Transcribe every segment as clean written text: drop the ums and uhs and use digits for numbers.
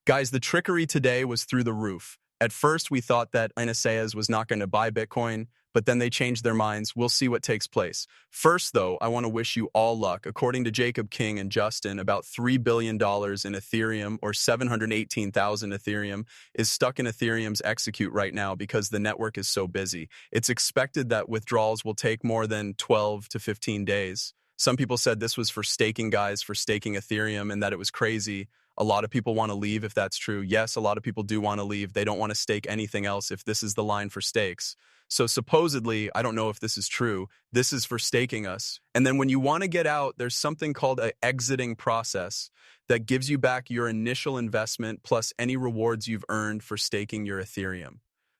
Guys, the trickery today was through the roof. At first, we thought that NSAs was not going to buy Bitcoin, but then they changed their minds. We'll see what takes place. First, though, I want to wish you all luck. According to Jacob King and Justin, about $3 billion in Ethereum, or 718,000 Ethereum, is stuck in Ethereum's execute right now because the network is so busy. It's expected that withdrawals will take more than 12 to 15 days. Some people said this was for staking guys, for staking Ethereum, and that it was crazy. A lot of people want to leave if that's true. Yes, a lot of people do want to leave. They don't want to stake anything else if this is the line for stakes. So supposedly, I don't know if this is true, this is for staking us. And then when you want to get out, there's something called an exiting process that gives you back your initial investment plus any rewards you've earned for staking your Ethereum.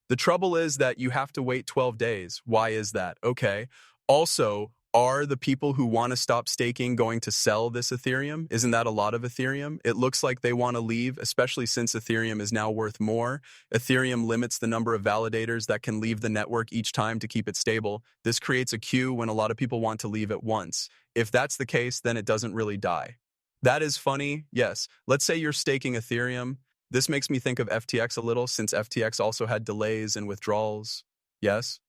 The trouble is that you have to wait 12 days. Why is that? Okay. Also, are the people who want to stop staking going to sell this Ethereum? Isn't that a lot of Ethereum? It looks like they want to leave, especially since Ethereum is now worth more. Ethereum limits the number of validators that can leave the network each time to keep it stable. This creates a queue when a lot of people want to leave at once. If that's the case, then it doesn't really die. That is funny, yes. Let's say you're staking Ethereum. This makes me think of FTX a little, since FTX also had delays and withdrawals. Yes?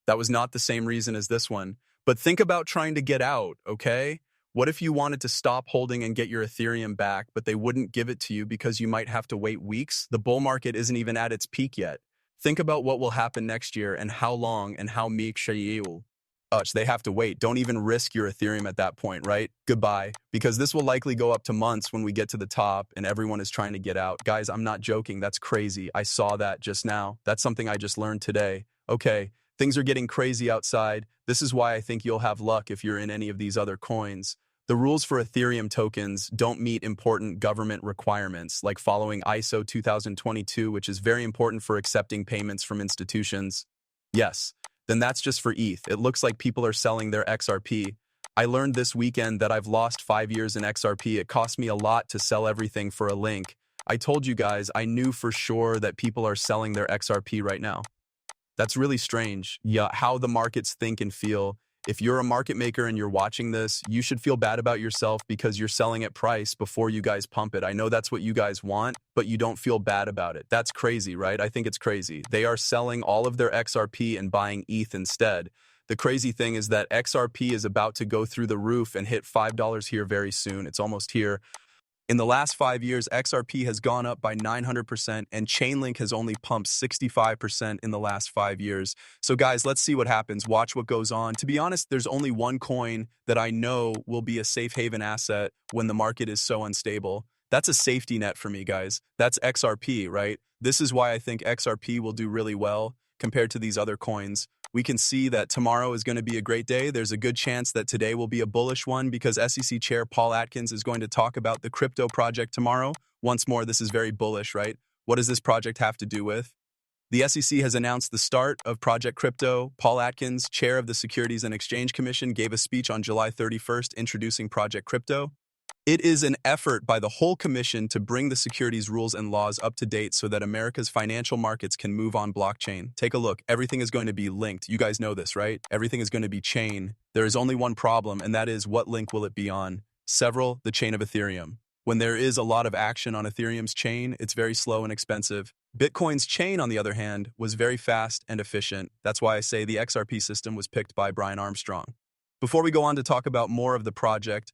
That was not the same reason as this one. But think about trying to get out, okay? What if you wanted to stop holding and get your Ethereum back, but they wouldn't give it to you because you might have to wait weeks? The bull market isn't even at its peak yet. Think about what will happen next year and how long and how meek they have to wait. Don't even risk your Ethereum at that point, right? Goodbye. Because this will likely go up to months when we get to the top and everyone is trying to get out. Guys, I'm not joking. That's crazy. I saw that just now. That's something I just learned today. Okay. Things are getting crazy outside. This is why I think you'll have luck if you're in any of these other coins. The rules for Ethereum tokens don't meet important government requirements, like following ISO 2022, which is very important for accepting payments from institutions. Yes, then that's just for ETH. It looks like people are selling their XRP. I learned this weekend that I've lost 5 years in XRP. It cost me a lot to sell everything for a link. I told you guys, I knew for sure that people are selling their XRP right now. That's really strange. Yeah, how the markets think and feel. If you're a market maker and you're watching this, you should feel bad about yourself because you're selling at price before you guys pump it. I know that's what you guys want, but you don't feel bad about it. That's crazy, right? I think it's crazy. They are selling all of their XRP and buying ETH instead. The crazy thing is that XRP is about to go through the roof and hit $5 here very soon. It's almost here. In the last 5 years, XRP has gone up by 900% and Chainlink has only pumped 65% in the last 5 years. So guys, let's see what happens. Watch what goes on. To be honest, there's only one coin that I know will be a safe haven asset when the market is so unstable. That's a safety net for me, guys. That's XRP, right? This is why I think XRP will do really well compared to these other coins. We can see that tomorrow is going to be a great day. There's a good chance that today will be a bullish one because SEC Chair Paul Atkins is going to talk about the crypto project tomorrow. Once more, this is very bullish, right? What does this project have to do with? The SEC has announced the start of Project Crypto. Paul Atkins, chair of the Securities and Exchange Commission, gave a speech on July 31st introducing Project Crypto. It is an effort by the whole commission to bring the securities rules and laws up to date so that America's financial markets can move on blockchain. Take a look. Everything is going to be linked. You guys know this, right? Everything is going to be chain. There is only one problem, and that is what link will it be on? The chain of Ethereum. When there is a lot of action on Ethereum's chain, it's very slow and expensive. Bitcoin's chain, on the other hand, was very fast and efficient. That's why I say the XRP system was picked by Brian Armstrong. Before we go on to talk about more of the Project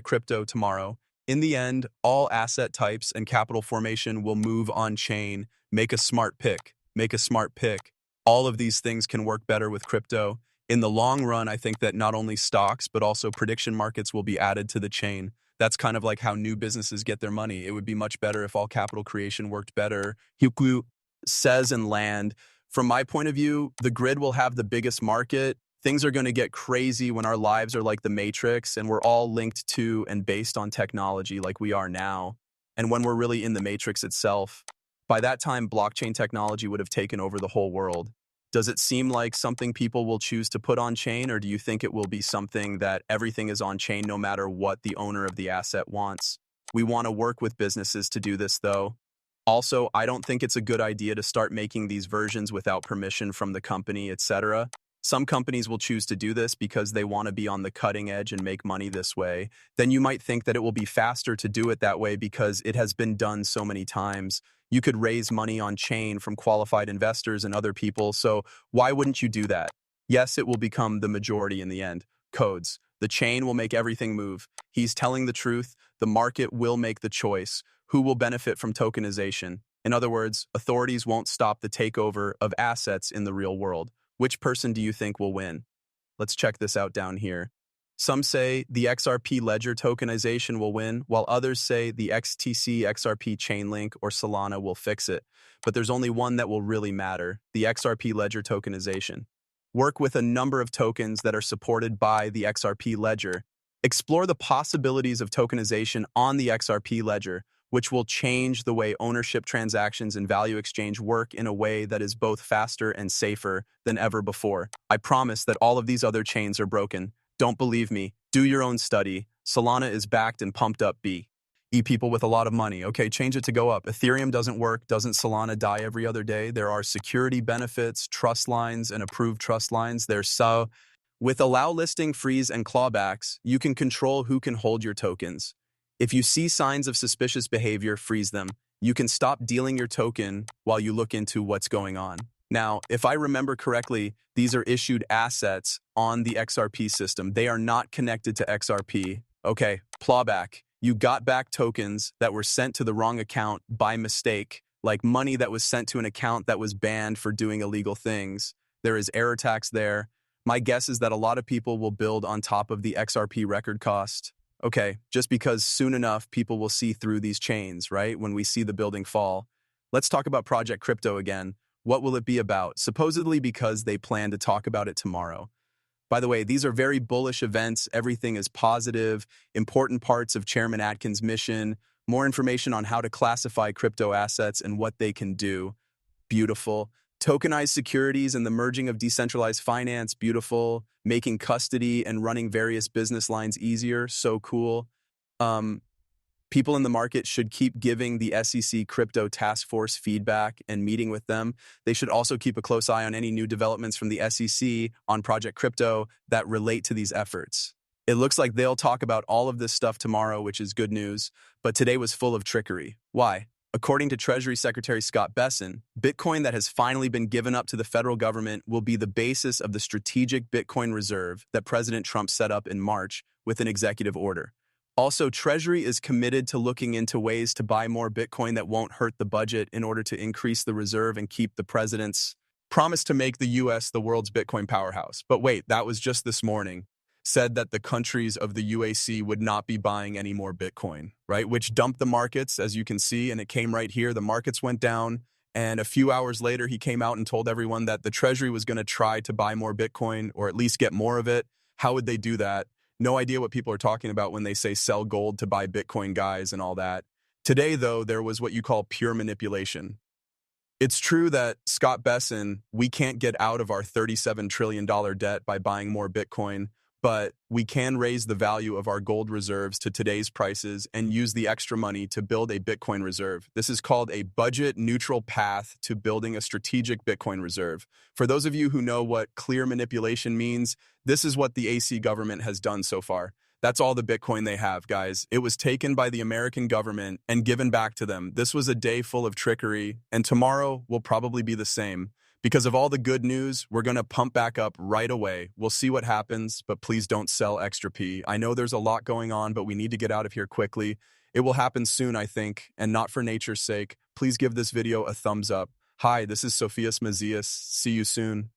Crypto tomorrow, in the end, all asset types and capital formation will move on chain. Make a smart pick. Make a smart pick. All of these things can work better with crypto. In the long run, I think that not only stocks, but also prediction markets will be added to the chain. That's kind of like how new businesses get their money. It would be much better if all capital creation worked better. Huklu says and land. From my point of view, the grid will have the biggest market. Things are going to get crazy when our lives are like the Matrix and we're all linked to and based on technology like we are now. And when we're really in the Matrix itself, by that time, blockchain technology would have taken over the whole world. Does it seem like something people will choose to put on chain, or do you think it will be something that everything is on chain no matter what the owner of the asset wants? We want to work with businesses to do this, though. Also, I don't think it's a good idea to start making these versions without permission from the company, etc. Some companies will choose to do this because they want to be on the cutting edge and make money this way. Then you might think that it will be faster to do it that way because it has been done so many times. You could raise money on chain from qualified investors and other people, so why wouldn't you do that? Yes, it will become the majority in the end. Codes. The chain will make everything move. He's telling the truth. The market will make the choice. Who will benefit from tokenization? In other words, authorities won't stop the takeover of assets in the real world. Which person do you think will win? Let's check this out down here. Some say the XRP ledger tokenization will win, while others say the XTC XRP Chainlink or Solana will fix it. But there's only one that will really matter, the XRP ledger tokenization. Work with a number of tokens that are supported by the XRP ledger. Explore the possibilities of tokenization on the XRP ledger, which will change the way ownership transactions and value exchange work in a way that is both faster and safer than ever before. I promise that all of these other chains are broken. Don't believe me. Do your own study. Solana is backed and pumped up B. People with a lot of money. Okay, change it to go up. Ethereum doesn't work. Doesn't Solana die every other day? There are security benefits, trust lines, and approved trust lines. With allow listing, freeze, and clawbacks, you can control who can hold your tokens. If you see signs of suspicious behavior, freeze them. You can stop dealing your token while you look into what's going on. Now, if I remember correctly, these are issued assets on the XRP system. They are not connected to XRP. Okay, clawback. You got back tokens that were sent to the wrong account by mistake, like money that was sent to an account that was banned for doing illegal things. There is error tax there. My guess is that a lot of people will build on top of the XRP record cost. Okay, just because soon enough people will see through these chains, right? When we see the building fall. Let's talk about Project Crypto again. What will it be about? Supposedly because they plan to talk about it tomorrow. By the way, these are very bullish events. Everything is positive. Important parts of Chairman Atkins' mission. More information on how to classify crypto assets and what they can do. Beautiful. Tokenized securities and the merging of decentralized finance, beautiful. Making custody and running various business lines easier, so cool. People in the market should keep giving the SEC Crypto Task Force feedback and meeting with them. They should also keep a close eye on any new developments from the SEC on Project Crypto that relate to these efforts. It looks like they'll talk about all of this stuff tomorrow, which is good news, but today was full of trickery. Why? According to Treasury Secretary Scott Bessent, Bitcoin that has finally been given up to the federal government will be the basis of the strategic Bitcoin reserve that President Trump set up in March with an executive order. Also, Treasury is committed to looking into ways to buy more Bitcoin that won't hurt the budget in order to increase the reserve and keep the president's promise to make the U.S. the world's Bitcoin powerhouse. But wait, that was just this morning. Said that the countries of the UAC would not be buying any more Bitcoin, right? Which dumped the markets, as you can see, and it came right here. The markets went down, and a few hours later, he came out and told everyone that the Treasury was going to try to buy more Bitcoin or at least get more of it. How would they do that? No idea what people are talking about when they say sell gold to buy Bitcoin, guys, and all that. Today, though, there was what you call pure manipulation. It's true that Scott Bessent, we can't get out of our $37 trillion debt by buying more Bitcoin, but we can raise the value of our gold reserves to today's prices and use the extra money to build a Bitcoin reserve. This is called a budget-neutral path to building a strategic Bitcoin reserve. For those of you who know what clear manipulation means, this is what the AC government has done so far. That's all the Bitcoin they have, guys. It was taken by the American government and given back to them. This was a day full of trickery, and tomorrow will probably be the same. Because of all the good news, we're going to pump back up right away. We'll see what happens, but please don't sell XRP. I know there's a lot going on, but we need to get out of here quickly. It will happen soon, I think, and not for nature's sake. Please give this video a thumbs up. Hi, this is Sophias Mazias. See you soon.